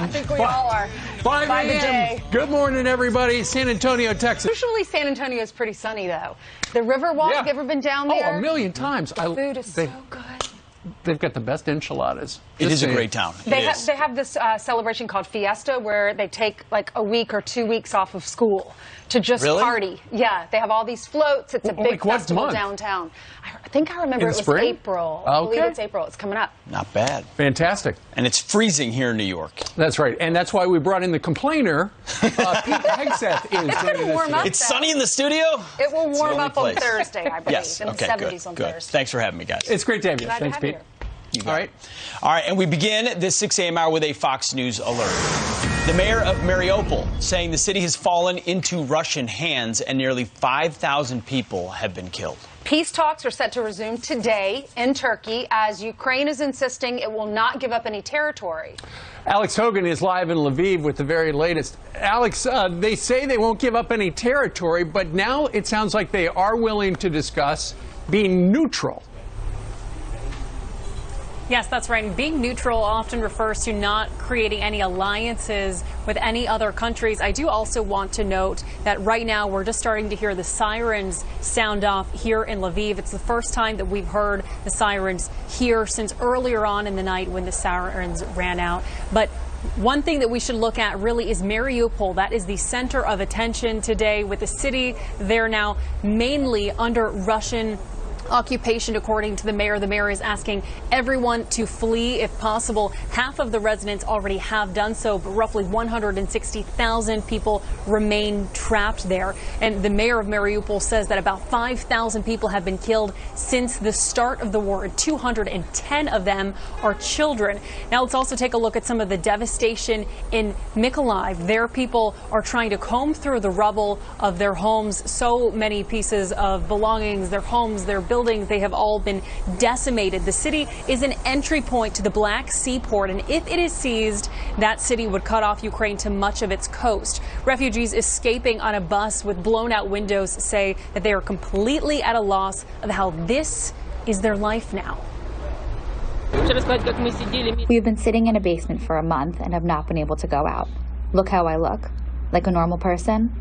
I think we all are. 5 a.m. Good morning, everybody. San Antonio, Texas. Usually San Antonio is pretty sunny, though. The Riverwalk, Yeah. have you ever been down there? Oh, a million times. Food is so good. They've got the best enchiladas. It is a great town. They have this celebration called Fiesta where they take like a week or 2 weeks off of school to just party. Yeah, they have all these floats. It's a big festival downtown. I think I remember it was April. I believe it's April. It's coming up. Not bad. Fantastic. And it's freezing here in New York. That's right. And that's why we brought in the complainer. Pete Hegseth is It's going to warm up. It's sunny in the studio? It will warm up on Thursday, I believe. Yes. In the 70s on Thursday. Thanks for having me, guys. It's great to have you. Glad Thanks, to have Pete. All right. All right, and we begin this 6 a.m. hour with a Fox News alert. The mayor of Mariupol saying the city has fallen into Russian hands and nearly 5,000 people have been killed. Peace talks are set to resume today in Turkey as Ukraine is insisting it will not give up any territory. Alex Hogan is live in Lviv with the very latest. Alex, they say they won't give up any territory, but now it sounds like they are willing to discuss being neutral. Yes, that's right. And being neutral often refers to not creating any alliances with any other countries. I do also want to note that right now we're just starting to hear the sirens sound off here in Lviv. It's the first time that we've heard the sirens here since earlier on in the night when the sirens ran out. But one thing that we should look at really is Mariupol. That is the center of attention today with the city there now mainly under Russian occupation, according to the mayor. The mayor is asking everyone to flee if possible. Half of the residents already have done so, but roughly 160,000 people remain trapped there. And the mayor of Mariupol says that about 5,000 people have been killed since the start of the war, and 210 of them are children. Now let's also take a look at some of the devastation in Mykolaiv. Their people are trying to comb through the rubble of their homes. So many pieces of belongings, their homes, their buildings, they have all been decimated. The city is an entry point to the Black Sea port, and if it is seized, that city would cut off Ukraine to much of its coast. Refugees escaping on a bus with blown out windows say that they are completely at a loss of how this is their life now. We've been sitting in a basement for a month and have not been able to go out. Look how I look. Like a normal person?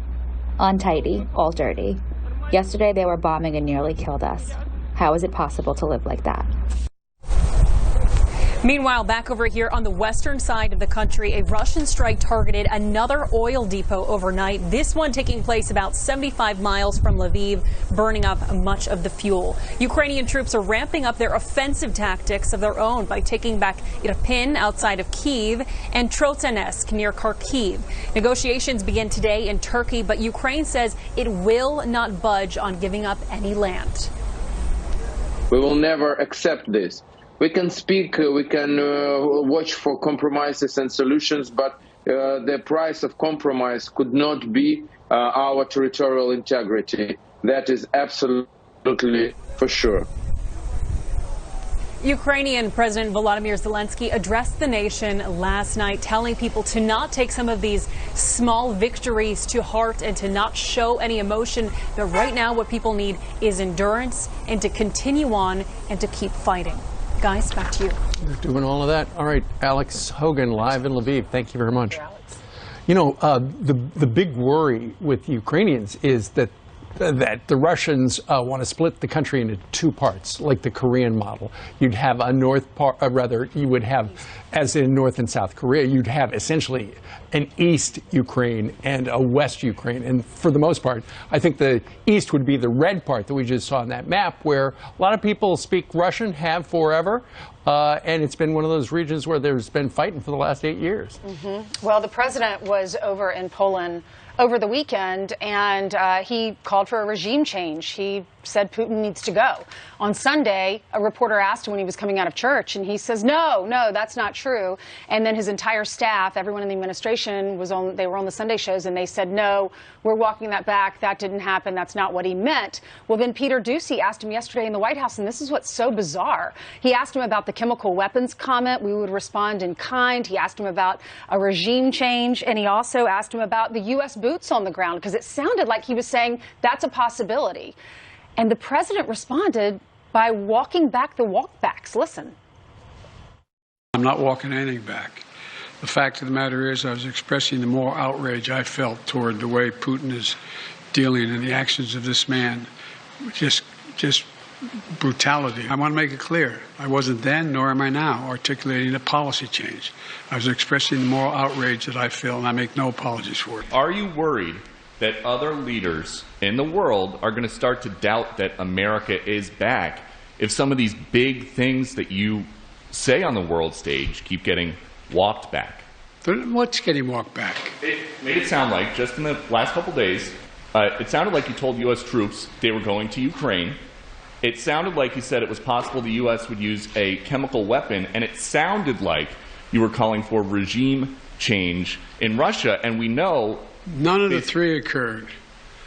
Untidy, all dirty. Yesterday they were bombing and nearly killed us. How is it possible to live like that? Meanwhile, back over here on the western side of the country, a Russian strike targeted another oil depot overnight. This one taking place about 75 miles from Lviv, burning up much of the fuel. Ukrainian troops are ramping up their offensive tactics of their own by taking back Irpin outside of Kyiv and Trotsanetsk near Kharkiv. Negotiations begin today in Turkey, but Ukraine says it will not budge on giving up any land. We will never accept this. We can speak, we can watch for compromises and solutions, but the price of compromise could not be our territorial integrity. That is absolutely for sure. Ukrainian President Volodymyr Zelensky addressed the nation last night, telling people to not take some of these small victories to heart and to not show any emotion. But right now what people need is endurance and to continue on and to keep fighting. Guys, back to you. They're doing all of that. All right, Alex Hogan, live in Lviv. Thank you very much. You know, the big worry with Ukrainians is that the Russians want to split the country into two parts, like the Korean model. You'd have a north part, you would have, as in North and South Korea, you'd have essentially an East Ukraine and a West Ukraine. And for the most part, I think the East would be the red part that we just saw on that map, where a lot of people speak Russian, have forever. And it's been one of those regions where there's been fighting for the last 8 years. Well, the president was over in Poland over the weekend, and he called for a regime change. He said Putin needs to go. On Sunday, a reporter asked him when he was coming out of church, and he says, no, that's not true. And then his entire staff, everyone in the administration, they were on the Sunday shows, and they said, no, we're walking that back. That didn't happen. That's not what he meant. Well, then Peter Doocy asked him yesterday in the White House, and this is what's so bizarre. He asked him about the chemical weapons comment. We would respond in kind. He asked him about a regime change, and he also asked him about the U.S. boots on the ground, because it sounded like he was saying that's a possibility. And the president responded by walking back the walkbacks. Listen. I'm not walking anything back. The fact of the matter is I was expressing the moral outrage I felt toward the way Putin is dealing and the actions of this man. Just brutality. I want to make it clear. I wasn't then, nor am I now, articulating a policy change. I was expressing the moral outrage that I feel, and I make no apologies for it. Are you worried that other leaders in the world are going to start to doubt that America is back if some of these big things that you say on the world stage keep getting walked back? What's getting walked back? It made it sound like, just in the last couple days, it sounded like you told U.S. troops they were going to Ukraine. It sounded like you said it was possible the U.S. would use a chemical weapon, and it sounded like you were calling for regime change in Russia, and we know... None of the three occurred.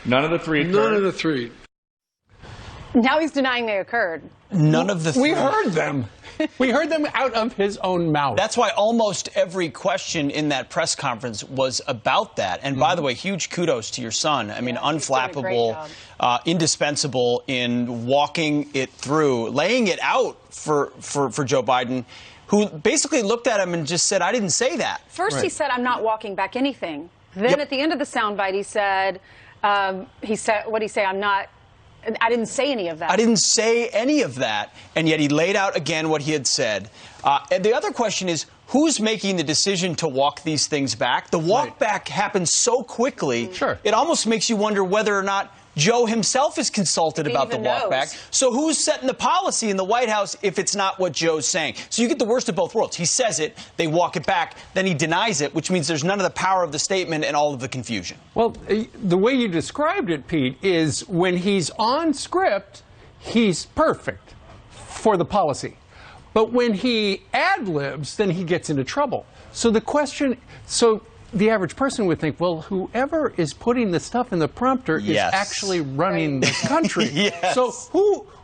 None of the three occurred? None of the three. Now he's denying they occurred. None of the three. We heard them. We heard them out of his own mouth. That's why almost every question in that press conference was about that. And by the way, huge kudos to your son. I mean, unflappable, indispensable in walking it through, laying it out for Joe Biden, who basically looked at him and just said, I didn't say that. First he said, I'm not walking back anything. Then at the end of the soundbite, he said, what did he say? I didn't say any of that. I didn't say any of that, and yet he laid out again what he had said. And the other question is, who's making the decision to walk these things back? The walk back happens so quickly, it almost makes you wonder whether or not Joe himself is consulted about the walk back. So who's setting the policy in the White House if it's not what Joe's saying? So you get the worst of both worlds. He says it, they walk it back, then he denies it, which means there's none of the power of the statement and all of the confusion. Well, the way you described it, Pete, is when he's on script, he's perfect for the policy. But when he ad-libs, then he gets into trouble. So the question, the average person would think, well, whoever is putting the stuff in the prompter is actually running the country. So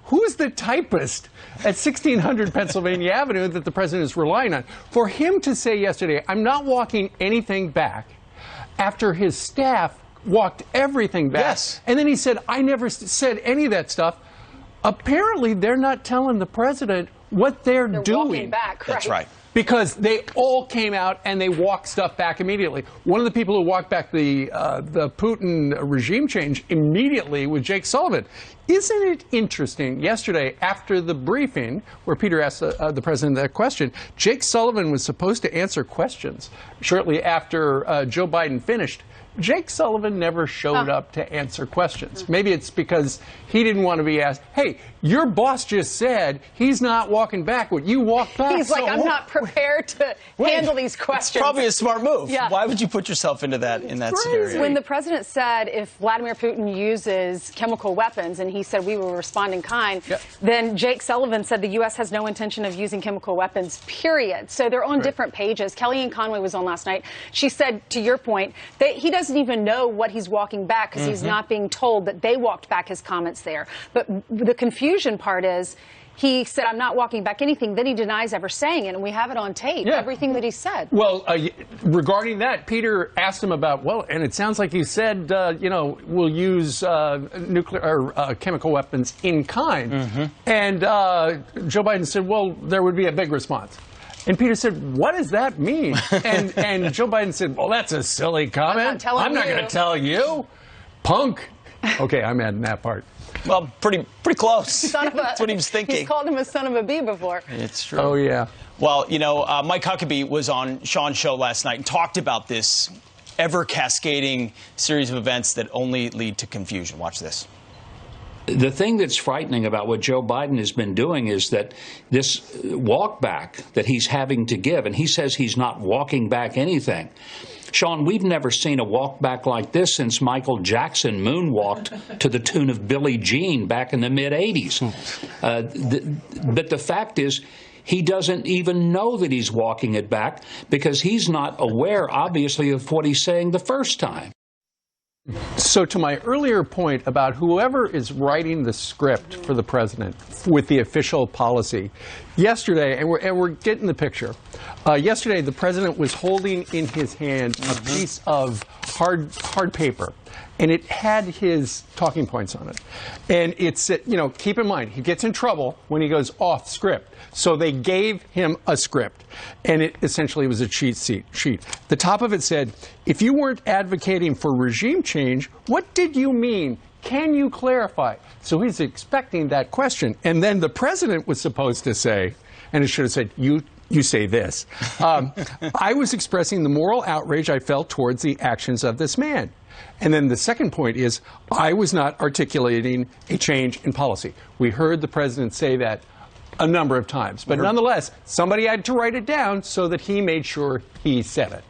who's the typist at 1600 Pennsylvania Avenue that the president is relying on? For him to say yesterday, I'm not walking anything back, after his staff walked everything back. And then he said, I never said any of that stuff. Apparently, they're not telling the president what they're doing. Walking back, That's right. Because they all came out and they walked stuff back immediately. One of the people who walked back the Putin regime change immediately was Jake Sullivan. Isn't it interesting? Yesterday, after the briefing, where Peter asked the president that question, Jake Sullivan was supposed to answer questions shortly after Joe Biden finished. Jake Sullivan never showed up to answer questions. Maybe it's because he didn't want to be asked, hey, your boss just said he's not walking back. Would you walk back? He's like, I'm not prepared to handle these questions. It's probably a smart move. Why would you put yourself into that scenario? When the president said if Vladimir Putin uses chemical weapons, and he said we will respond in kind, then Jake Sullivan said the U.S. has no intention of using chemical weapons, period. So they're on different pages. Kellyanne Conway was on last night. She said, to your point, that he doesn't even know what he's walking back because he's not being told that they walked back his comments there. But the confusion part is he said, I'm not walking back anything. Then he denies ever saying it, and we have it on tape, everything that he said. Well, regarding that, Peter asked him about, well, and it sounds like he said, we'll use nuclear or chemical weapons in kind. And Joe Biden said, well, there would be a big response. And Peter said, what does that mean? and Joe Biden said, well, that's a silly comment. I'm not going to tell you. Punk. Okay, I'm adding that part. Well, pretty close. That's what he was thinking. He's called him a son of a bee before. It's true. Oh, yeah. Well, Mike Huckabee was on Sean's show last night and talked about this ever-cascading series of events that only lead to confusion. Watch this. The thing that's frightening about what Joe Biden has been doing is that this walk back that he's having to give, and he says he's not walking back anything. Sean, we've never seen a walk back like this since Michael Jackson moonwalked to the tune of Billie Jean back in the mid-'80s. But the fact is, he doesn't even know that he's walking it back because he's not aware, obviously, of what he's saying the first time. So to my earlier point about whoever is writing the script for the president with the official policy, yesterday, and we're getting the picture, yesterday the president was holding in his hand a piece of hard paper. and it had his talking points on it. And it's, keep in mind, he gets in trouble when he goes off script. So they gave him a script, and it essentially was a cheat sheet. The top of it said, if you weren't advocating for regime change, what did you mean? Can you clarify? So he's expecting that question. And then the president was supposed to say, and it should have said, you say this. I was expressing the moral outrage I felt towards the actions of this man. And then the second point is, I was not articulating a change in policy. We heard the president say that a number of times. But nonetheless, somebody had to write it down so that he made sure he said it.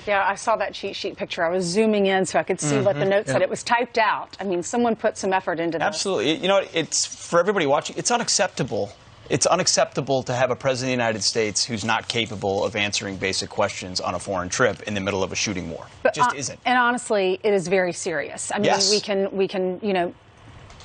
Yeah, I saw that cheat sheet picture. I was zooming in so I could see what the note said. It was typed out. I mean, someone put some effort into this. Absolutely. You know, it's for everybody watching, it's unacceptable. It's unacceptable to have a president of the United States who's not capable of answering basic questions on a foreign trip in the middle of a shooting war. It just isn't. And honestly, it is very serious. I mean, yes. we can,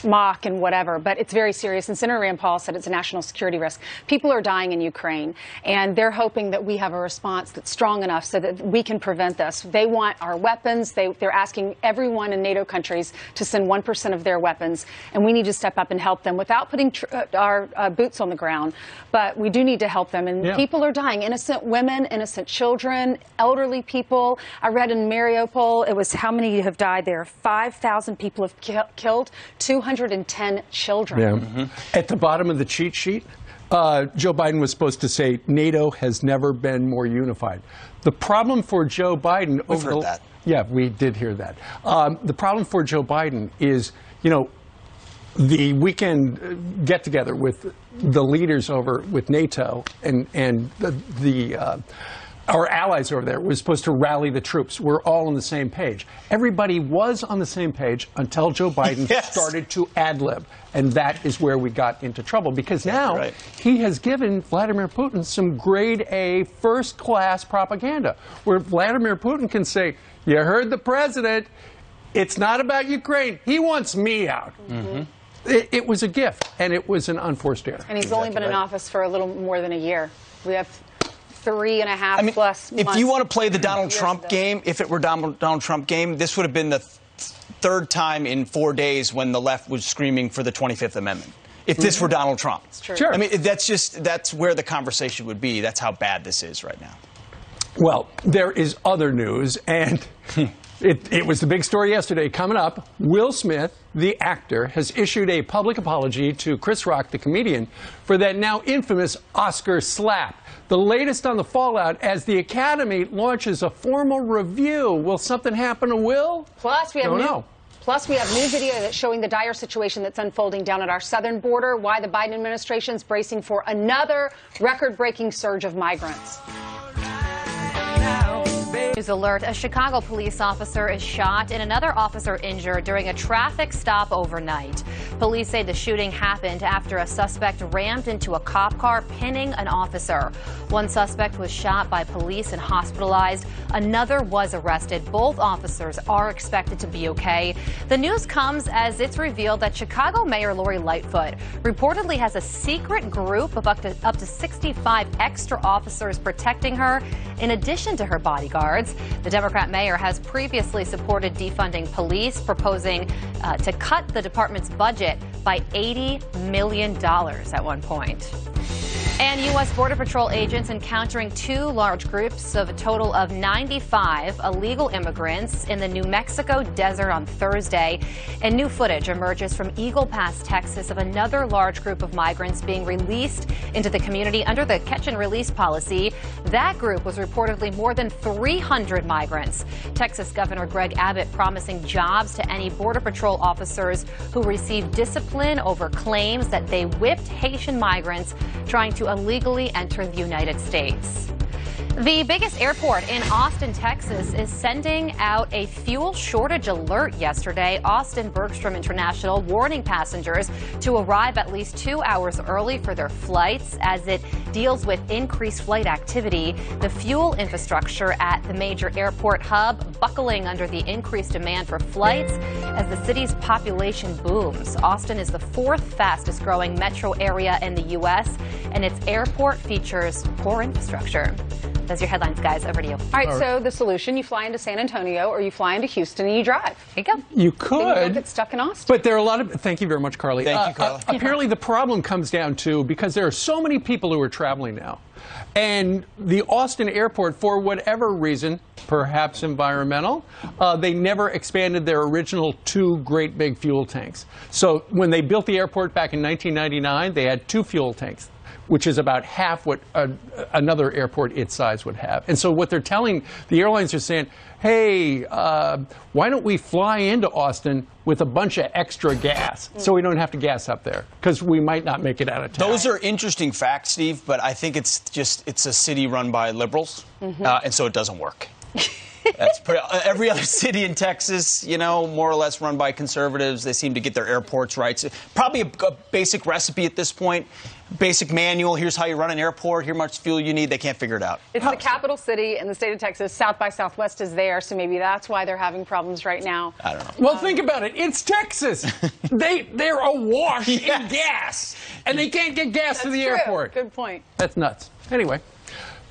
mock and whatever, but it's very serious. And Senator Rand Paul said it's a national security risk. People are dying in Ukraine, and they're hoping that we have a response that's strong enough so that we can prevent this. They want our weapons. They're asking everyone in NATO countries to send 1% of their weapons, and we need to step up and help them without putting our boots on the ground. But we do need to help them, and people are dying. Innocent women, innocent children, elderly people. I read in Mariupol, it was how many have died there? 5,000 people have killed, 210 children. Yeah. At the bottom of the cheat sheet, Joe Biden was supposed to say, NATO has never been more unified. The problem for Joe Biden... We've heard that. Yeah, we did hear that. The problem for Joe Biden is, the weekend get-together with the leaders over with NATO and our allies over there was supposed to rally the troops. We're all on the same page. Everybody was on the same page until Joe Biden started to ad-lib. And that is where we got into trouble. Because now he has given Vladimir Putin some grade A, first-class propaganda, where Vladimir Putin can say, you heard the president, it's not about Ukraine. He wants me out. It was a gift, and it was an unforced error. And he's only been in office for a little more than a year. We have 3.5 plus months. If you want to play the Donald Trump game, if it were Donald Trump game, this would have been the third time in 4 days when the left was screaming for the 25th Amendment. If this were Donald Trump. It's true. Sure. I mean, that's where the conversation would be. That's how bad this is right now. Well, there is other news, and it was the big story yesterday. Coming up, Will Smith, the actor, has issued a public apology to Chris Rock, the comedian, for that now infamous Oscar slap. The latest on the fallout as the Academy launches a formal review. Will something happen to Will? Plus, we have new video that's showing the dire situation that's unfolding down at our southern border, why the Biden administration is bracing for another record-breaking surge of migrants. News alert, a Chicago police officer is shot and another officer injured during a traffic stop overnight. Police say the shooting happened after a suspect rammed into a cop car, pinning an officer. One suspect was shot by police and hospitalized. Another was arrested. Both officers are expected to be okay. The news comes as it's revealed that Chicago Mayor Lori Lightfoot reportedly has a secret group of up to 65 extra officers protecting her, in addition to her bodyguards. The Democrat mayor has previously supported defunding police, proposing to cut the department's budget by $80 million at one point. And U.S. Border Patrol agents encountering two large groups of a total of 95 illegal immigrants in the New Mexico desert on Thursday. And new footage emerges from Eagle Pass, Texas, of another large group of migrants being released into the community under the catch and release policy. That group was reportedly more than 300 migrants. Texas Governor Greg Abbott promising jobs to any Border Patrol officers who received discipline over claims that they whipped Haitian migrants trying to illegally enter the United States. The biggest airport in Austin, Texas, is sending out a fuel shortage alert yesterday. Austin Bergstrom International warning passengers to arrive at least 2 hours early for their flights, as it deals with increased flight activity, the fuel infrastructure at the major airport hub buckling under the increased demand for flights as the city's population booms. Austin is the 4th fastest growing metro area in the U.S., and its airport features poor infrastructure. Those are your headlines, guys. Over to you. All right, so the solution, you fly into San Antonio or you fly into Houston and you drive. There you go. You Then you could. don't get stuck in Austin. But there are a lot of. Thank you very much, Carly. Thank you, Carly. Apparently, the problem comes down to because there are so many people who are traveling now, and the Austin airport, for whatever reason, perhaps environmental, they never expanded their original 2 great big fuel tanks. So when they built the airport back in 1999, they had 2 fuel tanks, which is about half what another airport its size would have. And so what they're telling, the airlines are saying, hey, why don't we fly into Austin with a bunch of extra gas so we don't have to gas up there because we might not make it out of town. Those are interesting facts, Steve, but I think it's a city run by liberals, and so it doesn't work. That's every other city in Texas, you know, more or less run by conservatives. They seem to get their airports right. So probably a basic recipe at this point. Basic manual, here's how you run an airport, here's how much fuel you need, they can't figure it out. It's the capital city in the state of Texas. South by Southwest is there, so maybe that's why they're having problems right now. I don't know. Well, think about it. It's Texas. They're awash in gas, and they can't get gas to the airport. Good point. That's nuts. Anyway,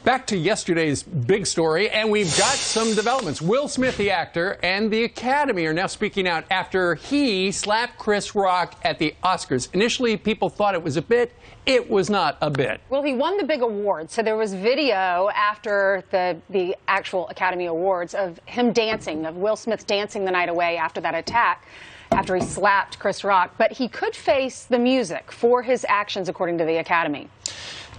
back to yesterday's big story, and we've got some developments. Will Smith, the actor, and the Academy are now speaking out after he slapped Chris Rock at the Oscars. Initially, people thought it was a bit. It was not a bit. Well, he won the big award, so there was video after the actual Academy Awards of him dancing, of Will Smith dancing the night away after that attack, after he slapped Chris Rock. But he could face the music for his actions, according to the Academy.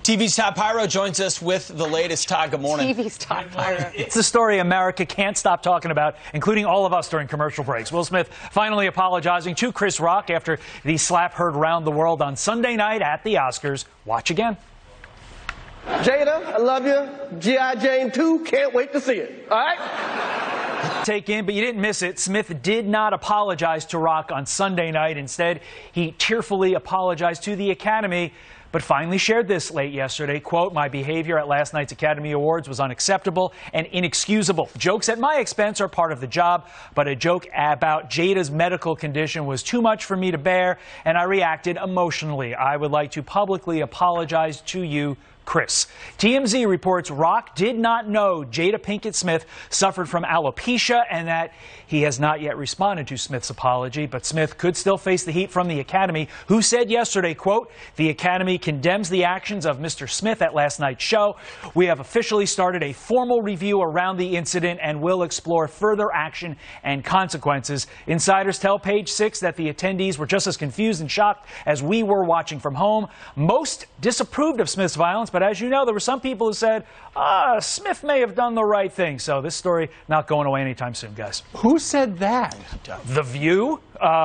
TV's Todd Pyro joins us with the latest. Todd, good morning. TV's Todd Pyro. It's the story America can't stop talking about, including all of us during commercial breaks. Will Smith finally apologizing to Chris Rock after the slap heard around the world on Sunday night at the Oscars. Watch again. Jada, I love you. G.I. Jane 2, can't wait to see it. All right? Take in, but you didn't miss it. Smith did not apologize to Rock on Sunday night. Instead, he tearfully apologized to the Academy, but finally shared this late yesterday. Quote, my behavior at last night's Academy Awards was unacceptable and inexcusable. Jokes at my expense are part of the job, but a joke about Jada's medical condition was too much for me to bear, and I reacted emotionally. I would like to publicly apologize to you, Chris. TMZ reports Rock did not know Jada Pinkett Smith suffered from alopecia and that he has not yet responded to Smith's apology, but Smith could still face the heat from the Academy, who said yesterday, quote, the Academy condemns the actions of Mr. Smith at last night's show. We have officially started a formal review around the incident and will explore further action and consequences. Insiders tell Page Six that the attendees were just as confused and shocked as we were watching from home. Most disapproved of Smith's violence, but as you know, there were some people who said, Smith may have done the right thing. So this story not going away anytime soon, guys. Who said that? The View.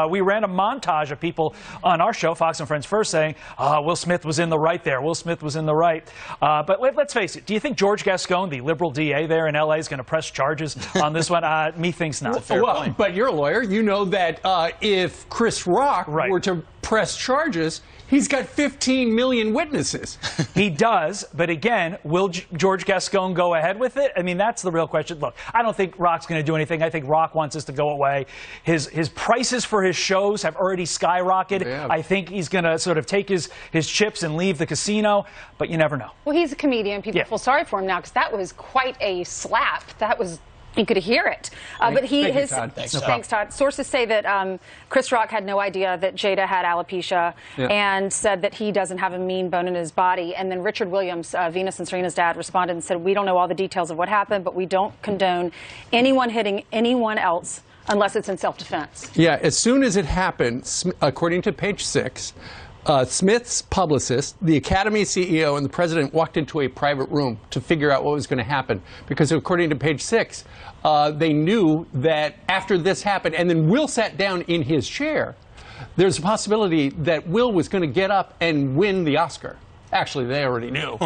We ran a montage of people on our show, Fox and Friends First, saying, Will Smith was in the right there. Will Smith was in the right. But let's face it. Do you think George Gascon, the liberal DA there in L.A., is going to press charges on this one? Methinks not. Well, but you're a lawyer. You know that if Chris Rock were to press charges, he's got 15 million witnesses. He does, but again, will George Gascon go ahead with it? I mean, that's the real question. Look, I don't think Rock's going to do anything. I think Rock wants this to go away. His prices for his shows have already skyrocketed. Yeah. I think he's going to sort of take his chips and leave the casino, but you never know. Well, he's a comedian. People feel sorry for him now because that was quite a slap. That was... You could hear it. But thanks, Todd. Sources say that Chris Rock had no idea that Jada had alopecia and said that he doesn't have a mean bone in his body. And then Richard Williams, Venus and Serena's dad, responded and said, we don't know all the details of what happened, but we don't condone anyone hitting anyone else unless it's in self-defense. Yeah, as soon as it happened, according to Page Six, Smith's publicist, the Academy CEO, and the president walked into a private room to figure out what was going to happen. Because according to Page Six, they knew that after this happened, and then Will sat down in his chair, there's a possibility that Will was going to get up and win the Oscar. Actually, they already knew.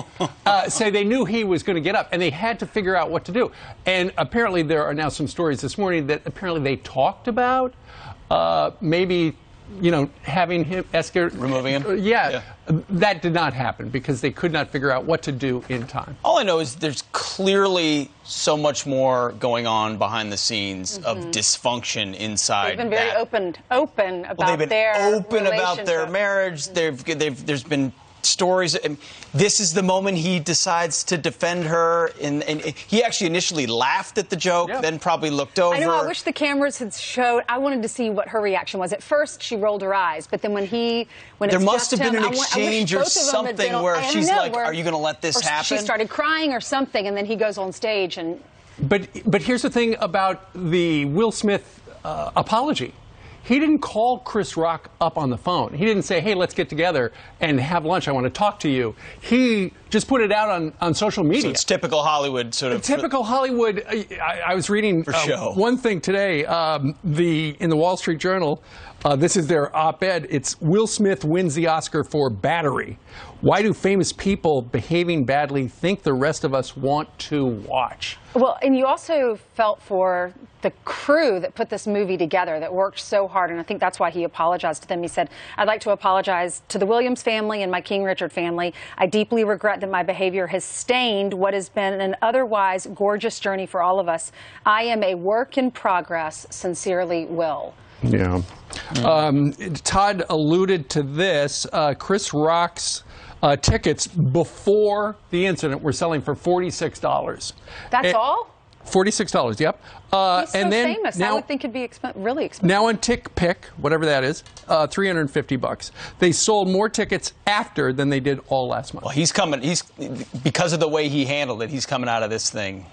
So they knew he was going to get up, and they had to figure out what to do. And apparently there are now some stories this morning that apparently they talked about maybe having him removing him. Yeah, that did not happen because they could not figure out what to do in time. All I know is there's clearly so much more going on behind the scenes of dysfunction inside. They've been very open about their marriage. There's been stories. This is the moment he decides to defend her, and he actually initially laughed at the joke, then probably looked over. I know. I wish the cameras had showed. I wanted to see what her reaction was. At first, she rolled her eyes, but then when there must have been an exchange or something where she's like, "Are you going to let this happen?" She started crying or something, and then he goes on stage and. But here's the thing about the Will Smith apology. He didn't call Chris Rock up on the phone. He didn't say, hey, let's get together and have lunch. I want to talk to you. He just put it out on social media. So it's typical Hollywood sort of. Typical Hollywood. I was reading one thing today. In the Wall Street Journal, this is their op-ed. It's Will Smith wins the Oscar for battery. Why do famous people behaving badly think the rest of us want to watch? Well, and you also felt for the crew that put this movie together, that worked so hard, and I think that's why he apologized to them. He said, I'd like to apologize to the Williams family and my King Richard family. I deeply regret that my behavior has stained what has been an otherwise gorgeous journey for all of us. I am a work in progress. Sincerely, Will. Yeah. Todd alluded to this. Chris Rock's tickets before the incident were selling for $46. That's all? $46, yep. He's so and then famous. Now, I would think it'd be really expensive. Now on TickPick, whatever that is, $350. They sold more tickets after than they did all last month. Well, because of the way he handled it, he's coming out of this thing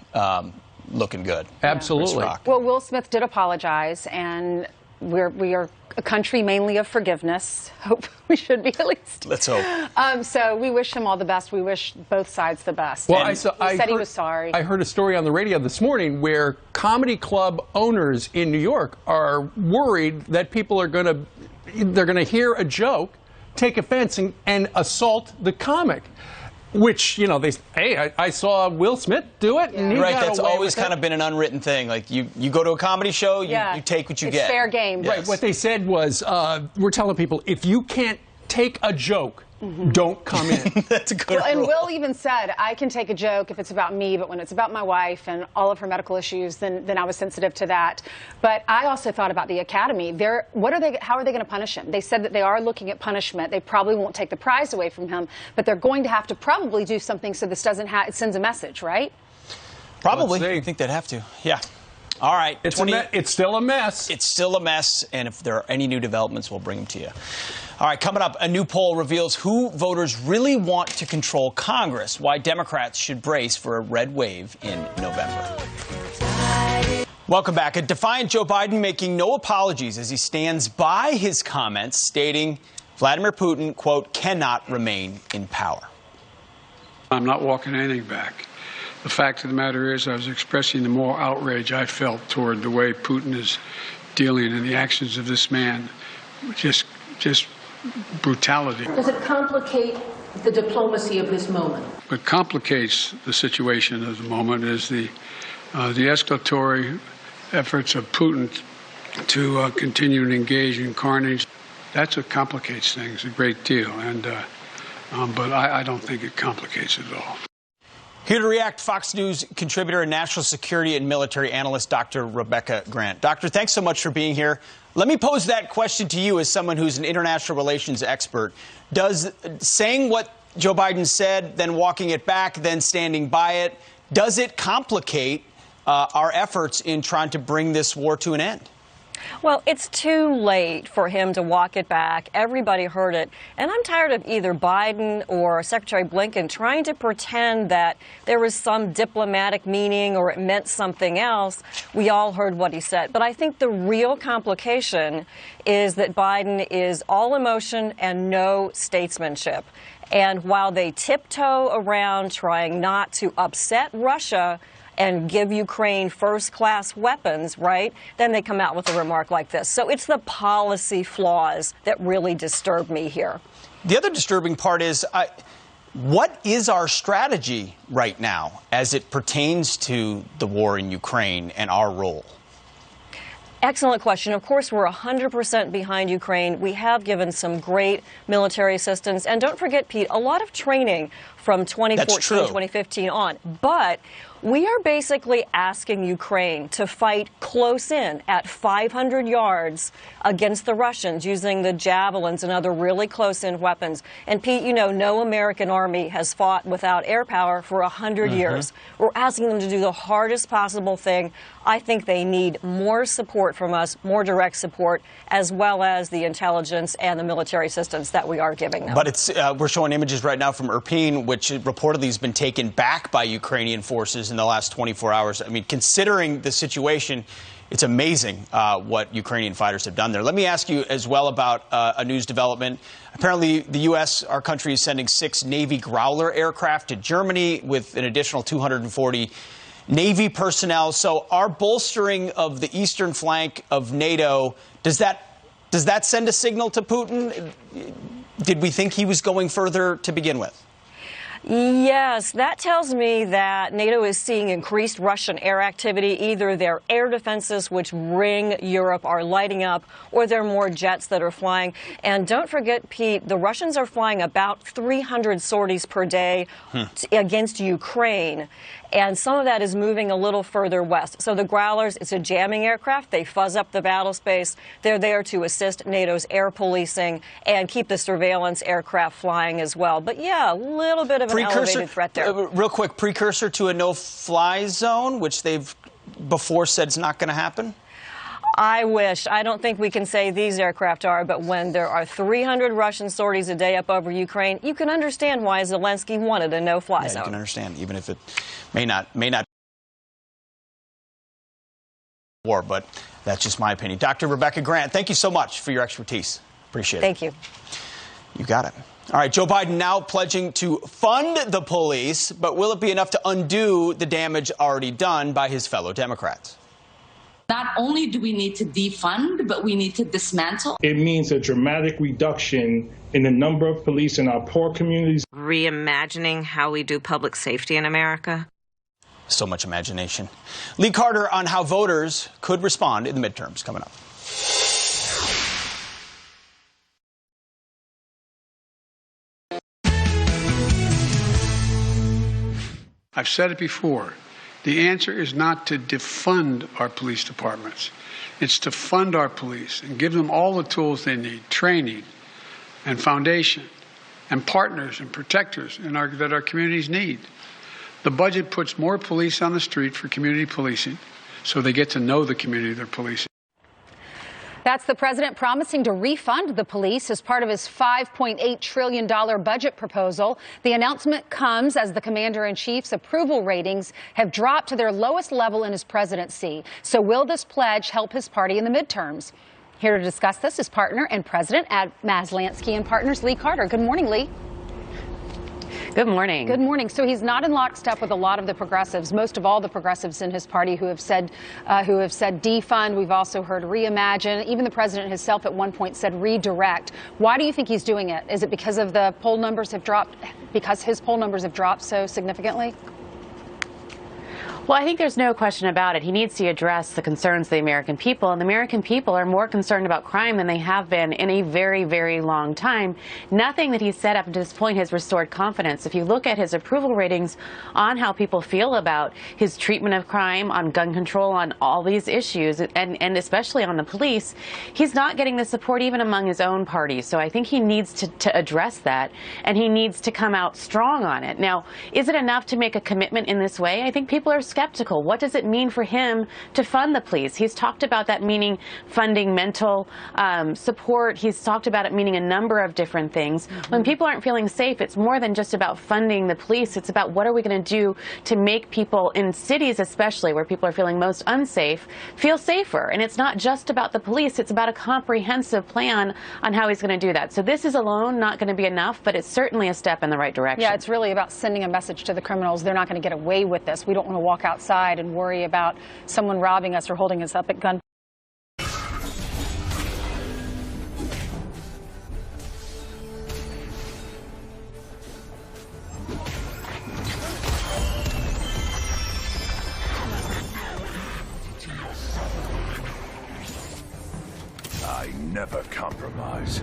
looking good. Absolutely. Well, Will Smith did apologize, and we are a country mainly of forgiveness. Hope we should be, at least. Let's hope. So we wish him all the best. We wish both sides the best. Well, he said he was sorry. I heard a story on the radio this morning where comedy club owners in New York are worried that people are going to hear a joke, take offense, and assault the comic. Which, they say, hey, I saw Will Smith do it. And he right, got that's away always with kind of been an unwritten thing. Like, you go to a comedy show, you take what you get. It's fair game. Yes. Right, what they said was, we're telling people, if you can't take a joke, don't come in. That's a good rule. And Will even said, I can take a joke if it's about me, but when it's about my wife and all of her medical issues, then I was sensitive to that. But I also thought about the Academy. How are they going to punish him? They said that they are looking at punishment. They probably won't take the prize away from him, but they're going to have to probably do something so this doesn't it sends a message, right? Probably. I think they'd have to. Yeah. All right. It's still a mess. It's still a mess, and if there are any new developments, we'll bring them to you. All right, coming up, a new poll reveals who voters really want to control Congress, why Democrats should brace for a red wave in November. Welcome back. A defiant Joe Biden making no apologies as he stands by his comments, stating Vladimir Putin, quote, cannot remain in power. I'm not walking anything back. The fact of the matter is I was expressing the moral outrage I felt toward the way Putin is dealing and the actions of this man. Just brutality. Does it complicate the diplomacy of this moment? What complicates the situation of the moment is the escalatory efforts of Putin to continue to engage in carnage. That's what complicates things a great deal, but I don't think it complicates it at all. Here to react, Fox News contributor and national security and military analyst, Dr. Rebecca Grant. Doctor, thanks so much for being here. Let me pose that question to you as someone who's an international relations expert. Does saying what Joe Biden said, then walking it back, then standing by it, does it complicate our efforts in trying to bring this war to an end? Well, it's too late for him to walk it back. Everybody heard it. And I'm tired of either Biden or Secretary Blinken trying to pretend that there was some diplomatic meaning or it meant something else. We all heard what he said. But I think the real complication is that Biden is all emotion and no statesmanship. And while they tiptoe around trying not to upset Russia and give Ukraine first-class weapons, right, then they come out with a remark like this. So it's the policy flaws that really disturb me here. The other disturbing part is, what is our strategy right now as it pertains to the war in Ukraine and our role? Excellent question. Of course, we're 100% behind Ukraine. We have given some great military assistance. And don't forget, Pete, a lot of training from 2014, 2015 on. But we are basically asking Ukraine to fight close in at 500 yards against the Russians using the javelins and other really close-in weapons. And, Pete, you know, no American army has fought without air power for 100 years. We're asking them to do the hardest possible thing. I think they need more support from us, more direct support, as well as the intelligence and the military assistance that we are giving them. But it's we're showing images right now from Irpin, which reportedly has been taken back by Ukrainian forces in the last 24 hours. I mean, considering the situation, it's amazing what Ukrainian fighters have done there. Let me ask you as well about a news development. Apparently, the U.S., our country, is sending 6 Navy Growler aircraft to Germany with an additional 240 Navy personnel. So our bolstering of the eastern flank of NATO, does that send a signal to Putin? Did we think he was going further to begin with? Yes, that tells me that NATO is seeing increased Russian air activity. Either their air defenses, which ring Europe, are lighting up, or there are more jets that are flying. And don't forget, Pete, the Russians are flying about 300 sorties per day against Ukraine. And some of that is moving a little further west. So the Growlers, it's a jamming aircraft. They fuzz up the battle space. They're there to assist NATO's air policing and keep the surveillance aircraft flying as well. But yeah, a little bit of an elevated threat there. Real quick, precursor to a no-fly zone, which they've before said is not going to happen? I wish. I don't think we can say these aircraft are, but when there are 300 Russian sorties a day up over Ukraine, you can understand why Zelensky wanted a no-fly zone. You can understand, even if it may not be war, but that's just my opinion. Dr. Rebecca Grant, thank you so much for your expertise. Appreciate it. Thank you. You got it. All right, Joe Biden now pledging to fund the police, but will it be enough to undo the damage already done by his fellow Democrats? Not only do we need to defund, but we need to dismantle. It means a dramatic reduction in the number of police in our poor communities. Reimagining how we do public safety in America. So much imagination. Lee Carter on how voters could respond in the midterms coming up. I've said it before. The answer is not to defund our police departments. It's to fund our police and give them all the tools they need, training and foundation and partners and protectors that our communities need. The budget puts more police on the street for community policing so they get to know the community they're policing. That's the president promising to refund the police as part of his $5.8 trillion budget proposal. The announcement comes as the commander-in-chief's approval ratings have dropped to their lowest level in his presidency. So will this pledge help his party in the midterms? Here to discuss this is partner and president at Maslansky & Partners, Lee Carter. Good morning, Lee. Good morning. Good morning. So he's not in lockstep with a lot of the progressives, most of all the progressives in his party who have said defund. We've also heard reimagine. Even the president himself at one point said redirect. Why do you think he's doing it? Is it because of the poll numbers have dropped, because his poll numbers have dropped so significantly? Well, I think there's no question about it. He needs to address the concerns of the American people, and the American people are more concerned about crime than they have been in a very, very long time. Nothing that he's said up to this point has restored confidence. If you look at his approval ratings on how people feel about his treatment of crime, on gun control, on all these issues, and especially on the police, he's not getting the support even among his own party. So I think he needs to address that, and he needs to come out strong on it. Now, is it enough to make a commitment in this way? I think people are skeptical. What does it mean for him to fund the police? He's talked about that meaning funding mental support. He's talked about it meaning a number of different things. When people aren't feeling safe, it's more than just about funding the police. It's about what are we going to do to make people in cities, especially where people are feeling most unsafe, feel safer. And it's not just about the police. It's about a comprehensive plan on how he's going to do that. So this is alone not going to be enough, but it's certainly a step in the right direction. Yeah, it's really about sending a message to the criminals. They're not going to get away with this. We don't want to walk outside and worry about someone robbing us or holding us up at gunpoint. never compromise.